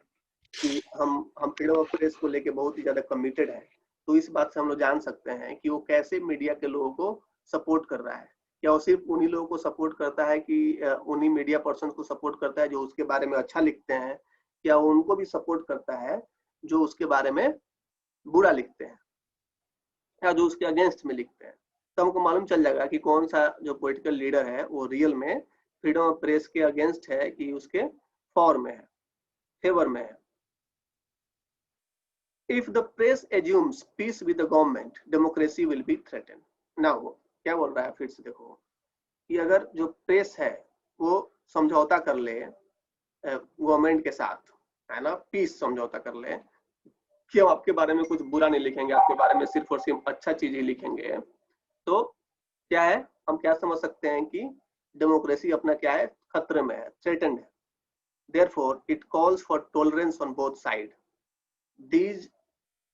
कि हम फ्रीडम ऑफ प्रेस को लेके बहुत ही ज्यादा कमिटेड है, तो इस बात से हम लोग जान सकते हैं कि वो कैसे मीडिया के लोगों को सपोर्ट कर रहा है। क्या वो सिर्फ उन्हीं लोगों को सपोर्ट करता है कि उन्हीं मीडिया पर्सन को सपोर्ट करता है जो उसके बारे में अच्छा लिखते हैं, क्या वो उनको भी सपोर्ट करता है जो उसके बारे में बुरा लिखते हैं या जो उसके अगेंस्ट में लिखते हैं। तो हमको मालूम चल जाएगा कि कौन सा जो पॉलिटिकल लीडर है वो रियल में फ्रीडम ऑफ प्रेस के अगेंस्ट है कि उसके फॉर में है, फेवर में है। If the press assumes peace with the government, democracy will be threatened. Now, क्या बोल रहा है फिर से देखो कि अगर जो प्रेस है वो समझौता कर ले गवर्नमेंट के साथ, है ना, पीस समझौता कर ले कि हम आपके बारे में कुछ बुरा नहीं लिखेंगे, आपके बारे में सिर्फ और सिर्फ अच्छा चीज ही लिखेंगे, तो क्या है, हम क्या समझ सकते हैं कि डेमोक्रेसी अपना क्या है, खतरे में है, थ्रेटेंड है। Therefore, it calls for tolerance on both sides.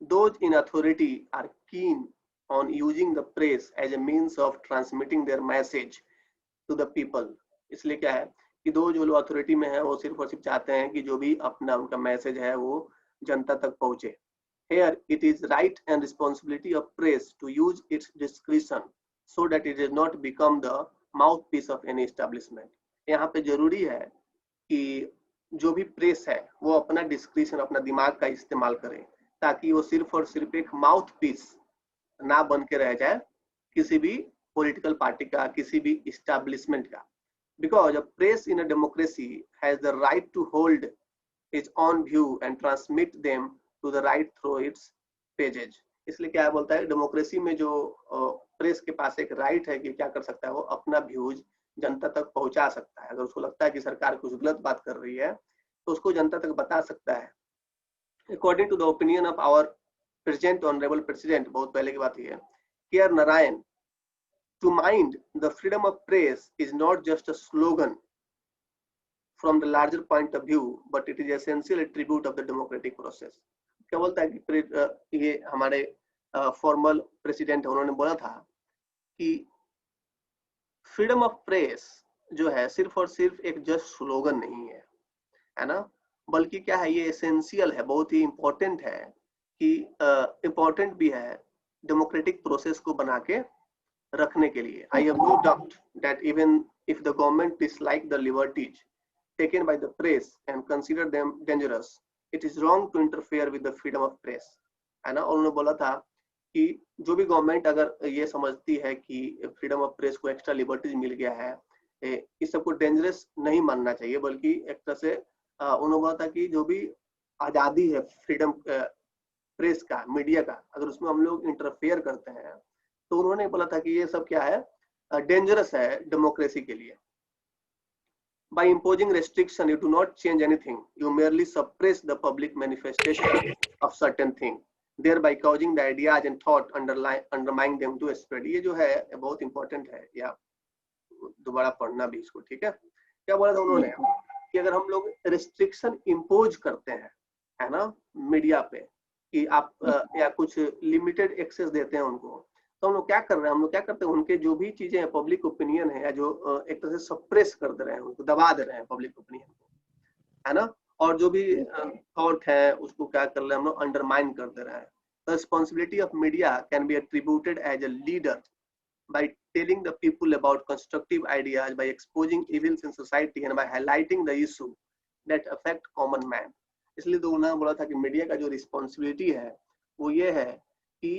Those in authority are keen on using the press as a means of transmitting their message to the people. इसलिए क्या है कि जो लोग अथॉरिटी में है वो सिर्फ और सिर्फ चाहते हैं कि जो भी अपना उनका मैसेज है वो जनता तक पहुंचे। Here it is right and responsibility of press to use its discretion so that it does not become the mouthpiece of any establishment. यहाँ पे जरूरी है कि जो भी प्रेस है वो अपना डिस्क्रिशन, अपना दिमाग का इस्तेमाल करे ताकि वो सिर्फ और सिर्फ एक माउथ पीस ना बन के रह जाए किसी भी पॉलिटिकल पार्टी का, किसी भी इस्टेब्लिशमेंट का। Because a press in a democracy has the right to hold its own view and transmit them to the right through its pages. इसलिए क्या बोलता है, डेमोक्रेसी में जो प्रेस के पास एक राइट है कि क्या कर सकता है, वो अपना व्यूज जनता तक पहुंचा सकता है। अगर उसको लगता है कि सरकार कुछ गलत बात कर रही है तो उसको जनता तक बता सकता है। According to the opinion of our present honorable president, बहुत पहले की बात है, K.R. Narayan, to mind the freedom of press is not just a slogan from the larger point of view, but it is essential attribute of the democratic process. क्या बोलता है कि ये हमारे फॉर्मल प्रेसिडेंट उन्होंने बोला था कि फ्रीडम ऑफ प्रेस जो है सिर्फ और सिर्फ एक जस्ट स्लोगन नहीं है ना, बल्कि क्या है, ये एसेंशियल है, बहुत ही इंपॉर्टेंट है कि इंपॉर्टेंट भी है डेमोक्रेटिक प्रोसेस को बना के रखने के लिए। I have no doubt that even if the government dislike the liberties taken by the press and consider them dangerous, it is wrong to interfere with the freedom of press, है ना। और उन्होंने बोला था कि जो भी गवर्नमेंट अगर ये समझती है कि फ्रीडम ऑफ प्रेस को एक्स्ट्रा लिबर्टीज मिल गया है, इस सबको डेंजरस नहीं मानना चाहिए, बल्कि एक तरह से उन्होंने बोला था कि जो भी आजादी है फ्रीडम प्रेस का, मीडिया का, अगर उसमें हम लोग इंटरफेयर करते हैं तो उन्होंने बोला था कि ये सब क्या है, डेंजरस है डेमोक्रेसी के लिए। By imposing restriction, you do not change anything. You merely suppress the public manifestation of certain thing, thereby causing the ideas and thought undermining them to spread. ये जो है बहुत इंपॉर्टेंट है, या दोबारा पढ़ना भी इसको, ठीक है। क्या बोला था उन्होंने कि अगर हम लोग रिस्ट्रिक्शन इम्पोज करते हैं, है ना, मीडिया पे कि आप या कुछ लिमिटेड एक्सेस देते हैं उनको, तो हम लोग क्या कर रहे हैं, हम लोग क्या करते हैं, उनके जो भी चीजें हैं, पब्लिक ओपिनियन है, या जो एक तरह से सप्रेस कर दे रहे हैं, उनको दबा दे रहे हैं पब्लिक ओपिनियन को, है ना, और जो भी थॉट है उसको क्या कर रहे हैं हम लोग, अंडरमाइन कर दे रहे हैं। The responsibility of media can be attributed as a leader by telling the people about constructive ideas, by exposing evils in society, and by highlighting the issue that affect common man. इसलिए तो उन्होंने बोला था कि मीडिया का जो रिस्पॉन्सिबिलिटी है वो ये है कि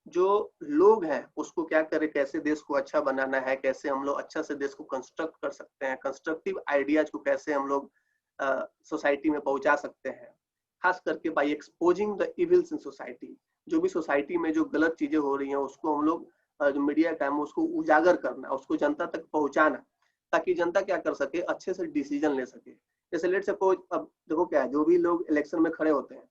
जो लोग हैं उसको क्या करें, कैसे देश को अच्छा बनाना है, कैसे हम लोग अच्छा से देश को कंस्ट्रक्ट कर सकते हैं, कंस्ट्रक्टिव आइडियाज को कैसे हम लोग सोसाइटी में पहुंचा सकते हैं, खास करके by exposing the evils in society. जो भी सोसाइटी में जो गलत चीजें हो रही हैं उसको हम लोग जो मीडिया का है उसको उजागर करना, उसको जनता तक पहुंचाना, ताकि जनता क्या कर सके, अच्छे से डिसीजन ले सके। जैसे लेट सपोज, अब देखो क्या है, जो भी लोग इलेक्शन में खड़े होते हैं,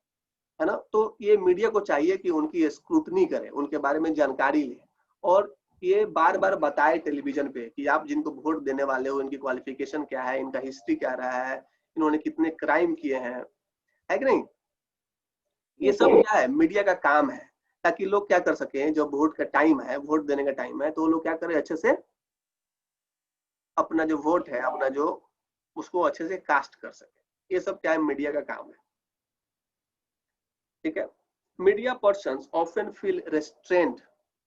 है ना, तो ये मीडिया को चाहिए कि उनकी स्क्रूटनी करे, उनके बारे में जानकारी ले, और ये बार बार बताए टेलीविजन पे कि आप जिनको वोट देने वाले हो इनकी क्वालिफिकेशन क्या है, इनका हिस्ट्री क्या रहा है, इन्होंने कितने क्राइम किए हैं, है कि नहीं। ये सब क्या है, मीडिया का काम है, ताकि लोग क्या कर सके, जब वोट का टाइम है, वोट देने का टाइम है, तो लोग क्या करें, अच्छे से अपना जो वोट है, अपना जो उसको अच्छे से कास्ट कर सके। ये सब क्या है, मीडिया का काम है, ठीक है। Media persons often feel restrained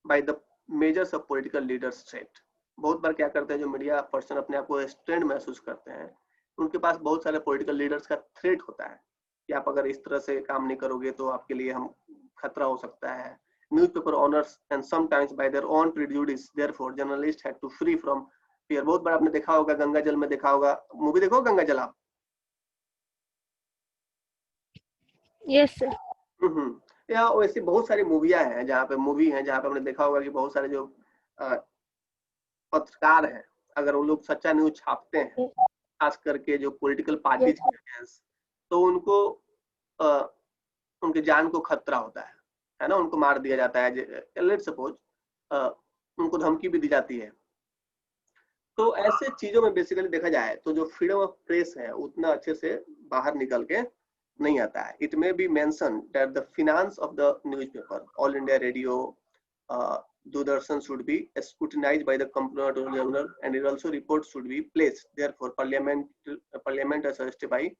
by the measures of political leaders threat. बहुत बार क्या करते हैं, जो मीडिया पर्सन अपने आप को रेस्ट्रेंड महसूस करते हैं, उनके पास बहुत सारे पॉलिटिकल लीडर्स का थ्रेट होता है कि आप अगर इस तरह से काम नहीं करोगे तो आपके लिए हम खतरा हो सकता है। Newspaper owners and sometimes by their own prejudice, therefore journalist had to free from fear. बहुत बार आपने देखा होगा, गंगा जल में देखा होगा, मूवी देखो गंगा जल आप। Yes sir. या वैसी बहुत सारी मूवियां हैं जहाँ पे हमने देखा होगा कि बहुत सारे जो पत्रकार हैं, अगर वो लोग सच्चा न्यूज छापते हैं, खास करके जो पॉलिटिकल पार्टीज के अगेंस्ट, तो उनको उनके जान को खतरा होता है ना, उनको मार दिया जाता है, लेट सपोज उनको धमकी भी दी जाती है। तो ऐसे चीजों में बेसिकली देखा जाए तो जो फ्रीडम ऑफ प्रेस है उतना अच्छे से बाहर निकल के नहीं आता है। It may be mention that the finance of the newspaper, all India radio, Doordarshan should be scrutinized by the Comptroller General, and it also reports should be placed. Therefore, Parliament is suggested by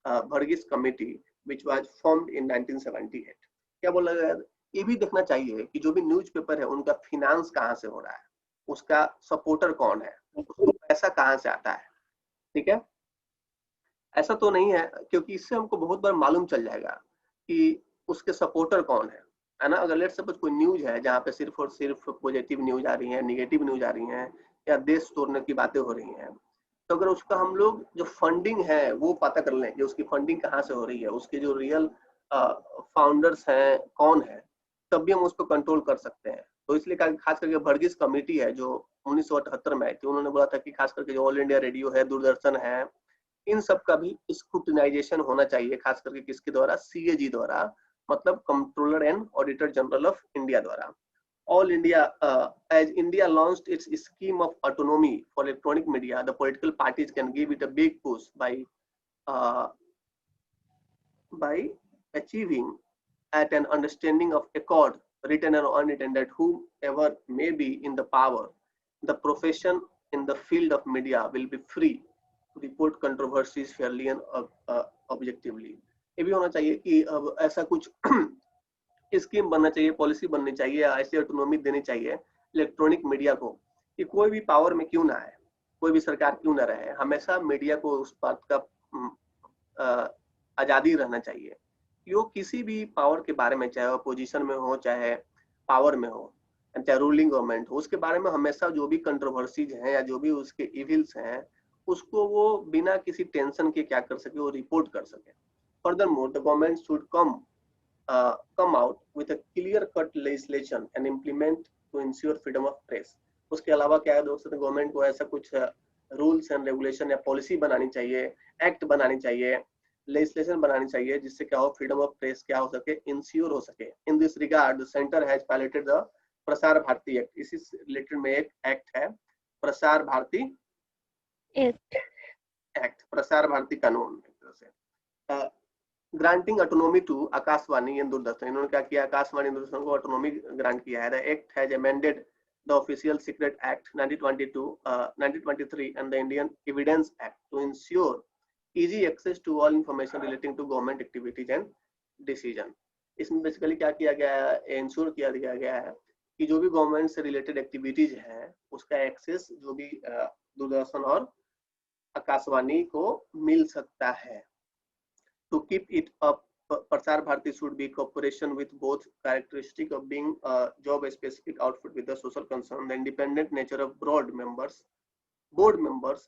Varghese Committee, which was formed in 1978. क्या बोला गया, ये भी देखना चाहिए कि जो भी न्यूज़पेपर है उनका फिनांस कहाँ से हो रहा है, उसका सपोर्टर कौन है, उसको पैसा कहाँ से आता है, ठीक है। ऐसा तो नहीं है, क्योंकि इससे हमको बहुत बार मालूम चल जाएगा कि उसके सपोर्टर कौन है ना। अगर लेट सपोज कोई न्यूज है जहाँ पे सिर्फ और सिर्फ पॉजिटिव न्यूज आ रही है, निगेटिव न्यूज आ रही है, या देश तोड़ने की बातें हो रही हैं, तो अगर उसका हम लोग जो फंडिंग है वो पता कर लें कि उसकी फंडिंग कहाँ से हो रही है, उसके जो रियल फाउंडर्स हैं कौन है, तब भी हम उसको कंट्रोल कर सकते हैं। तो इसलिए खास करके वर्गीस कमेटी है जो 1978 में आई थी, उन्होंने बोला था कि खास करके जो ऑल इंडिया रेडियो है, दूरदर्शन है, इन सब का भी स्क्रूटिनाइजेशन होना चाहिए, खास करके किसके द्वारा, सीएजी द्वारा, मतलब controller and auditor general of India द्वारा। All India, as India launched its scheme of autonomy for electronic media, the political parties can give it a big push uh, by achieving at an understanding of accord, written and unwritten, that whoever may be in the power, the profession in the field of media will be free to report controversies fairly and objectively. ये भी होना चाहिए कि अब ऐसा कुछ स्कीम बनना चाहिए, पॉलिसी बननी चाहिए, ऐसी ऑटोनॉमी देनी चाहिए इलेक्ट्रॉनिक मीडिया को कि कोई भी पावर में क्यों ना है, कोई भी सरकार क्यों ना रहे, हमेशा मीडिया को उस बात का आजादी रहना चाहिए कि वो किसी भी पावर के बारे में, चाहे अपोजिशन में हो चाहे पावर में हो, चाहे रूलिंग गवर्नमेंट हो, उसके बारे में हमेशा जो भी कंट्रोवर्सीज हैं या जो भी उसके इविल्स हैं उसको वो बिना किसी टेंशन के क्या कर सके, वो रिपोर्ट कर सके। Furthermore, the government should come out with a clear cut legislation and implement to ensure freedom of press. उसके अलावा क्या है दोस्तों, गवर्नमेंट को ऐसा कुछ रूल्स एंड रेगुलेशन या पॉलिसी बनानी चाहिए, एक्ट बनानी चाहिए, लेजिस्लेशन बनानी चाहिए, जिससे क्या हो, फ्रीडम ऑफ प्रेस क्या हो सके, इंश्योर हो सके। In this regard the centre has piloted the Prasar Bharati act. इसी रिलेटेड में एक एक्ट है, प्रसार भारती एक्ट, प्रसार भारती कानून, एक तरह से granting autonomy to Akashvani and Doordarshan. इन्होंने क्या किया, आकाशवाणी दूरदर्शन को ऑटोनॉमी ग्रांट किया है। The act has amended the official secret act 1923 and the Indian evidence act to ensure easy access to all information relating to government activities and decision. इसमें बेसिकली क्या किया गया है, इंश्योर किया गया है कि जो भी गवर्नमेंट से रिलेटेड एक्टिविटीज है उसका एक्सेस जो भी दूरदर्शन और आकाशवाणी को मिल सकता है। To keep it up, Prasar Bharati should be cooperation with both characteristic of being a job-specific outfit with the social concern, the independent nature of board members,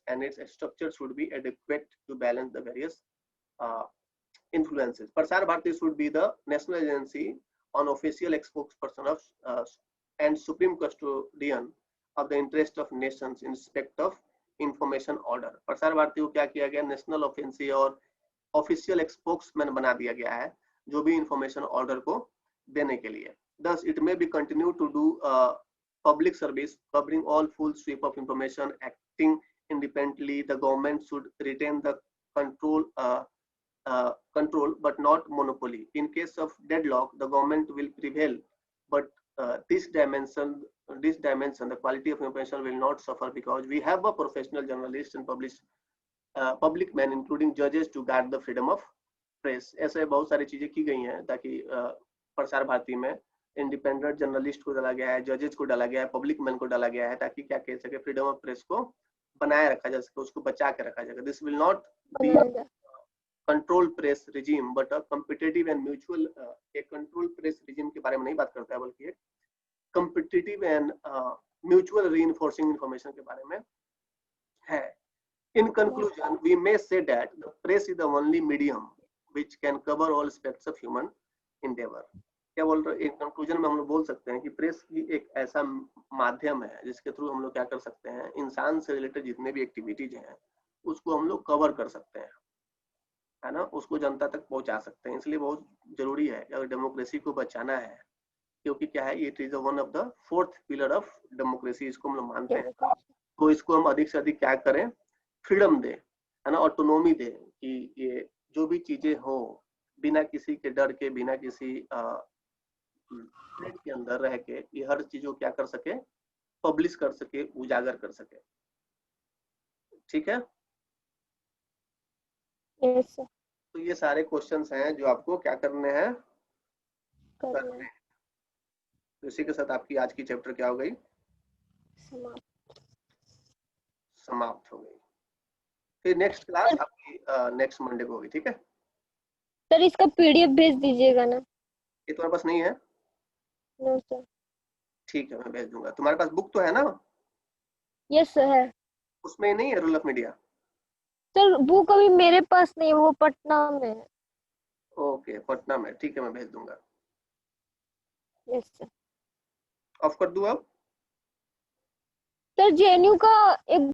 and its structure should be adequate to balance the various influences. Prasar Bharati should be the national agency on official spokesperson of and supreme custodian of the interest of nations in respect of information order. Prasar Bharati को क्या किया गया, नेशनल ऑफेंसी और ऑफिशियल स्पोक्समैन बना दिया गया है जो भी इंफॉर्मेशन ऑर्डर को देने के लिए. Thus, it may be continue to do public service covering all full sweep of information, acting independently. The government should retain the control but not monopoly. In case of deadlock, the government will prevail, but this dimension, the quality of information will not suffer because we have a professional journalist and public men, including judges, to guard the freedom of press. ऐसे बहुत सारी चीजें की गई हैं ताकि प्रसार भारती में इंडिपेंडेंट जर्नलिस्ट को डाला गया है, जजेस को डाला गया है, पब्लिक मैन को डाला गया है ताकि क्या कह सके, फ्रीडम ऑफ प्रेस को बनाए रखा जा सके, उसको बचा के रखा जाएगा. This will not be control press regime but a competitive and mutual. एक कंट्रोल प्रेस रिजीम के बारे में नहीं बात करता है बल्कि एक competitive and mutual reinforcing information के बारे में है. In conclusion, we may say that the press is the only medium which can cover all aspects of human endeavor. क्या बोल रहे, एक कंक्लूजन में हम लोग बोल सकते हैं कि प्रेस ही एक ऐसा माध्यम है जिसके थ्रू हम लोग क्या कर सकते हैं, इंसान से रिलेटेड जितने भी एक्टिविटीज हैं उसको हम लोग कवर कर सकते हैं, है ना, उसको जनता तक पहुंचा सकते हैं. इसलिए बहुत जरूरी है अगर डेमोक्रेसी को बचाना है, क्योंकि क्या है, it is one of the fourth pillar of democracy, इसको हम लोग मानते हैं. तो इसको हम अधिक से अधिक क्या करें, फ्रीडम दे, है ना, ऑटोनॉमी दे कि ये जो भी चीजें हो बिना किसी के डर के, बिना किसी थ्रेट के अंदर रह के ये हर चीज को क्या कर सके, पब्लिश कर सके, उजागर कर सके. ठीक है. yes, तो ये सारे क्वेश्चंस हैं जो आपको क्या करने हैं, करने हैं. तो इसी के साथ आपकी आज की चैप्टर क्या हो गई, समाप्त हो गई. फिर नेक्स्ट क्लास आपकी नेक्स्ट मंडे को होगी. ठीक है सर, इसका पीडीएफ भेज दीजिएगा ना. ये तुम्हारे पास नहीं है? No sir. ठीक है, मैं भेज दूंगा. तुम्हारे पास बुक तो है ना? यस सर है. उसमें नहीं है rule of media? Sir book अभी मेरे पास नहीं, वो पटना में है. ओके, पटना में. ठीक है, मैं भेज दूंगा. Yes sir. ऑफ कर दूं अब? सर जेएनयू का एक